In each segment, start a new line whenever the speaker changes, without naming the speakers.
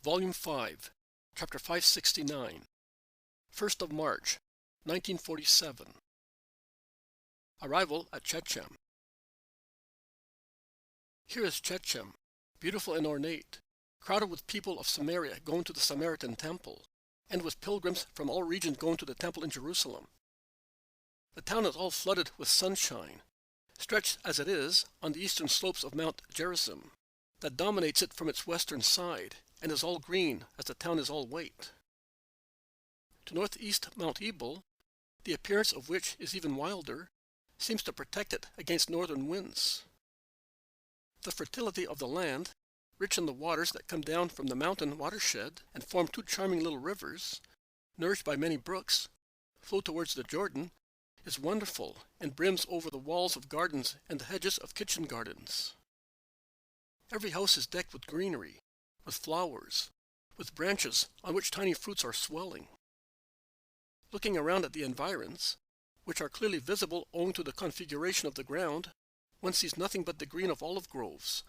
Volume 5, Chapter 569, 1st of March, 1947. Arrival at Shechem. Here is Shechem, beautiful and ornate, crowded with people of Samaria going to the Samaritan temple, and with pilgrims from all regions going to the temple in Jerusalem. The town is all flooded with sunshine, stretched as it is on the eastern slopes of Mount Gerizim, that dominates it from its western side, and is all green as the town is all white. To northeast Mount Ebal, the appearance of which is even wilder, seems to protect it against northern winds. The fertility of the land, rich in the waters that come down from the mountain watershed and form two charming little rivers, nourished by many brooks, flow towards the Jordan, is wonderful and brims over the walls of gardens and the hedges of kitchen gardens. Every house is decked with greenery, with flowers, with branches on which tiny fruits are swelling. Looking around at the environs, which are clearly visible owing to the configuration of the ground, one sees nothing but the green of olive groves,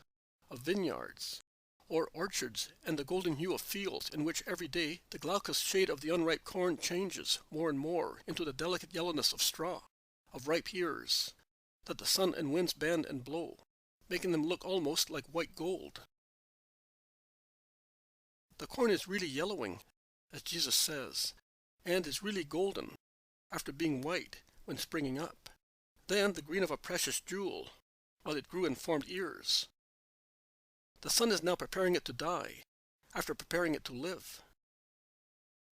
of vineyards, or orchards, and the golden hue of fields in which every day the glaucous shade of the unripe corn changes more and more into the delicate yellowness of straw, of ripe ears, that the sun and winds bend and blow, making them look almost like white gold. The corn is really yellowing, as Jesus says, and is really golden, after being white when springing up, then the green of a precious jewel, while it grew and formed ears. The sun is now preparing it to die, after preparing it to live.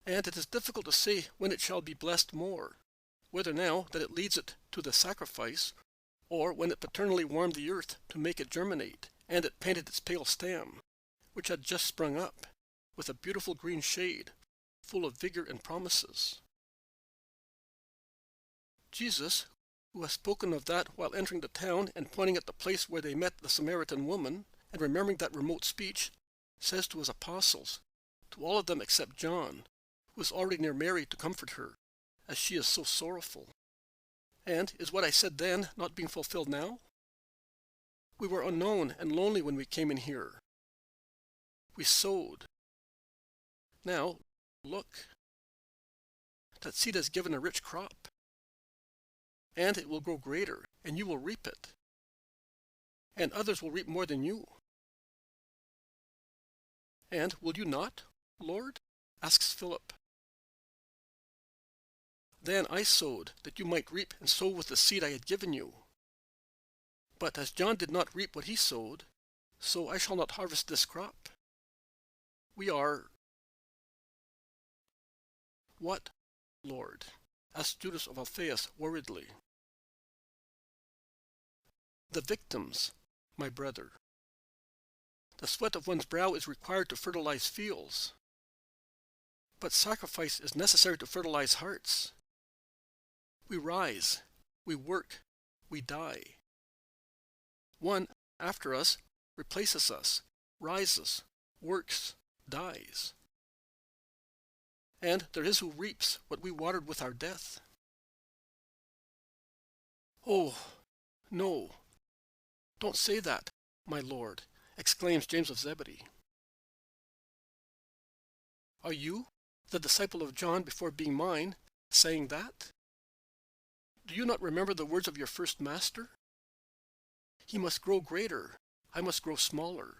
And it is difficult to say when it shall be blessed more, whether now that it leads it to the sacrifice, or when it paternally warmed the earth to make it germinate, and it painted its pale stem, which had just sprung up, with a beautiful green shade, full of vigor and promises. Jesus, who has spoken of that while entering the town and pointing at the place where they met the Samaritan woman, and remembering that remote speech, says to his apostles, to all of them except John, who is already near Mary to comfort her, as she is so sorrowful. And is what I said then not being fulfilled now? We were unknown and lonely when we came in here. We sowed. Now, look. That seed has given a rich crop. And it will grow greater, and you will reap it. And others will reap more than you. And will you not, Lord? Asks Philip. Then I sowed, that you might reap and sow with the seed I had given you. But as John did not reap what he sowed, so I shall not harvest this crop. We are... What, Lord? Asked Judas of Alphaeus worriedly. The victims, my brother. The sweat of one's brow is required to fertilize fields. But sacrifice is necessary to fertilize hearts. We rise, we work, we die. One, after us, replaces us, rises, works, dies. And there is who reaps what we watered with our death. Oh, no, don't say that, my Lord, exclaims James of Zebedee. Are you, the disciple of John before being mine, saying that? Do you not remember the words of your first master? He must grow greater, I must grow smaller.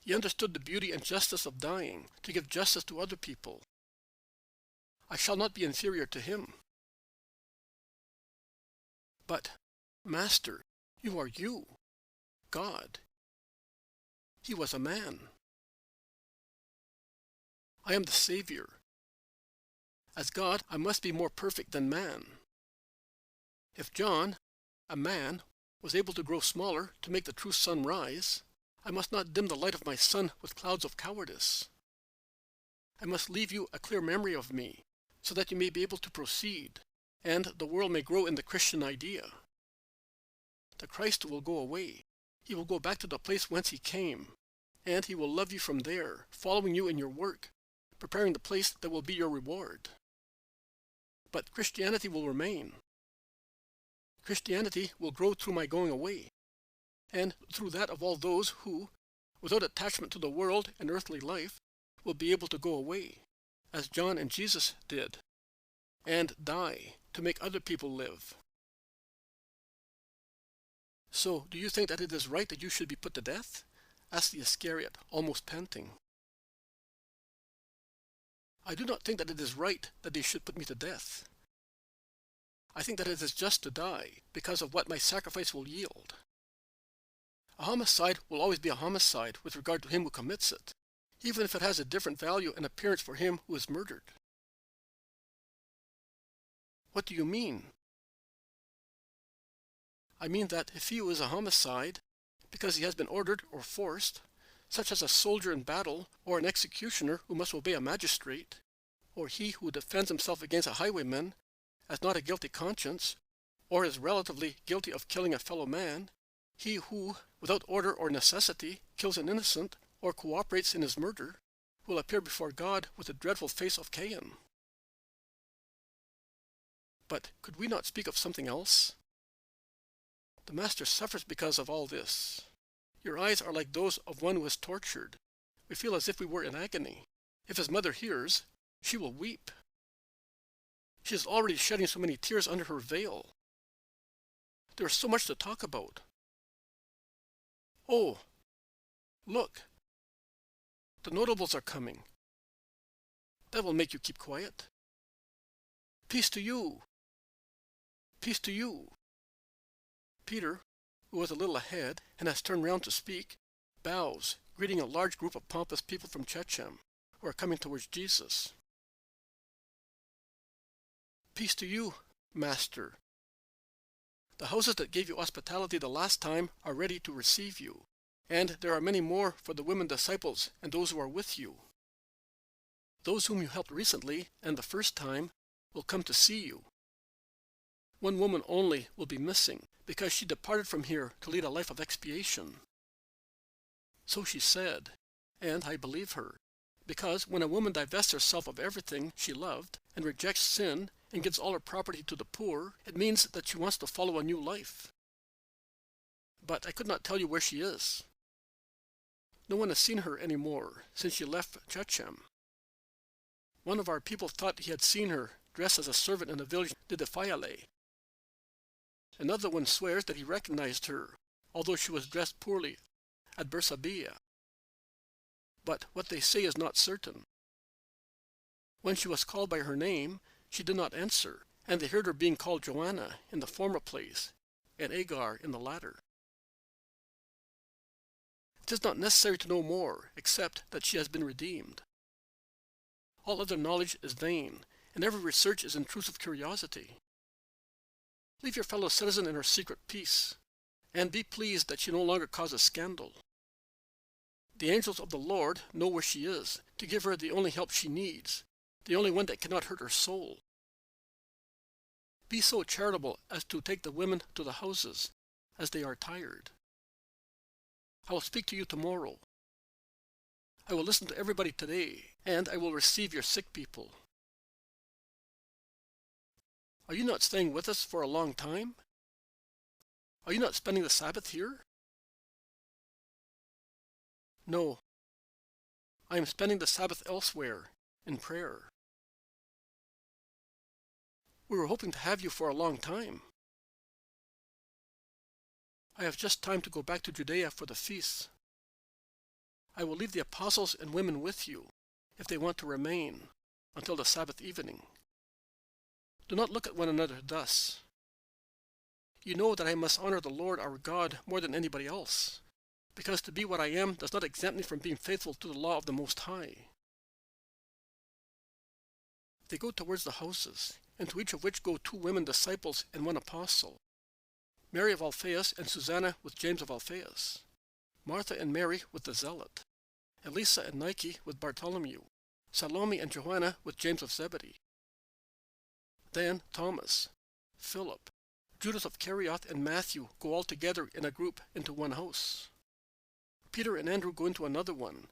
He understood the beauty and justice of dying, to give justice to other people. I shall not be inferior to him. But, Master, you are you, God. He was a man. I am the Savior. As God, I must be more perfect than man. If John, a man, was able to grow smaller to make the true sun rise, I must not dim the light of my sun with clouds of cowardice. I must leave you a clear memory of me, so that you may be able to proceed, and the world may grow in the Christian idea. The Christ will go away. He will go back to the place whence he came, and he will love you from there, following you in your work, preparing the place that will be your reward. But Christianity will remain. Christianity will grow through my going away, and through that of all those who, without attachment to the world and earthly life, will be able to go away, as John and Jesus did, and die to make other people live. So, do you think that it is right that you should be put to death? Asked the Iscariot, almost panting. I do not think that it is right that they should put me to death. I think that it is just to die, because of what my sacrifice will yield. A homicide will always be a homicide with regard to him who commits it, even if it has a different value and appearance for him who is murdered. What do you mean? I mean that if he who is a homicide, because he has been ordered or forced, such as a soldier in battle or an executioner who must obey a magistrate, or he who defends himself against a highwayman, as not a guilty conscience, or is relatively guilty of killing a fellow man, he who, without order or necessity, kills an innocent, or cooperates in his murder, will appear before God with the dreadful face of Cain. But could we not speak of something else? The Master suffers because of all this. Your eyes are like those of one who is tortured. We feel as if we were in agony. If his mother hears, she will weep. She is already shedding so many tears under her veil. There is so much to talk about. Oh, look. The notables are coming. That will make you keep quiet. Peace to you. Peace to you. Peter, who was a little ahead and has turned round to speak, bows, greeting a large group of pompous people from Shechem, who are coming towards Jesus. Peace to you, Master. The houses that gave you hospitality the last time are ready to receive you, and there are many more for the women disciples and those who are with you. Those whom you helped recently and the first time will come to see you. One woman only will be missing, because she departed from here to lead a life of expiation. So she said, and I believe her, because when a woman divests herself of everything she loved and rejects sin and gives all her property to the poor, it means that she wants to follow a new life. But I could not tell you where she is. No one has seen her any more since she left Shechem. One of our people thought he had seen her dressed as a servant in the village de Defayale. Another one swears that he recognized her, although she was dressed poorly, at Bersabea. But what they say is not certain. When she was called by her name, she did not answer, and they heard her being called Joanna in the former place, and Agar in the latter. It is not necessary to know more, except that she has been redeemed. All other knowledge is vain, and every research is intrusive curiosity. Leave your fellow citizen in her secret peace, and be pleased that she no longer causes scandal. The angels of the Lord know where she is, to give her the only help she needs, the only one that cannot hurt her soul. Be so charitable as to take the women to the houses, as they are tired. I will speak to you tomorrow. I will listen to everybody today, and I will receive your sick people. Are you not staying with us for a long time? Are you not spending the Sabbath here? No. I am spending the Sabbath elsewhere, in prayer. We were hoping to have you for a long time. I have just time to go back to Judea for the feasts. I will leave the apostles and women with you, if they want to remain, until the Sabbath evening. Do not look at one another thus. You know that I must honor the Lord our God more than anybody else, because to be what I am does not exempt me from being faithful to the law of the Most High. They go towards the houses, into each of which go 2 women disciples and 1 apostle, Mary of Alphaeus and Susanna with James of Alphaeus, Martha and Mary with the Zealot, Elisa and Nike with Bartholomew, Salome and Joanna with James of Zebedee. Then Thomas, Philip, Judas of Kerioth, and Matthew go all together in a group into one house. Peter and Andrew go into another one,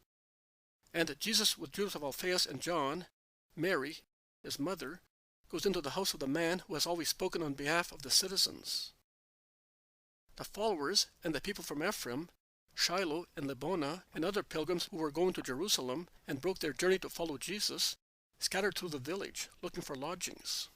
and Jesus with Judas of Alphaeus and John, Mary, his mother, goes into the house of the man who has always spoken on behalf of the citizens. The followers and the people from Ephraim, Shiloh and Lebona and other pilgrims who were going to Jerusalem and broke their journey to follow Jesus scattered through the village looking for lodgings.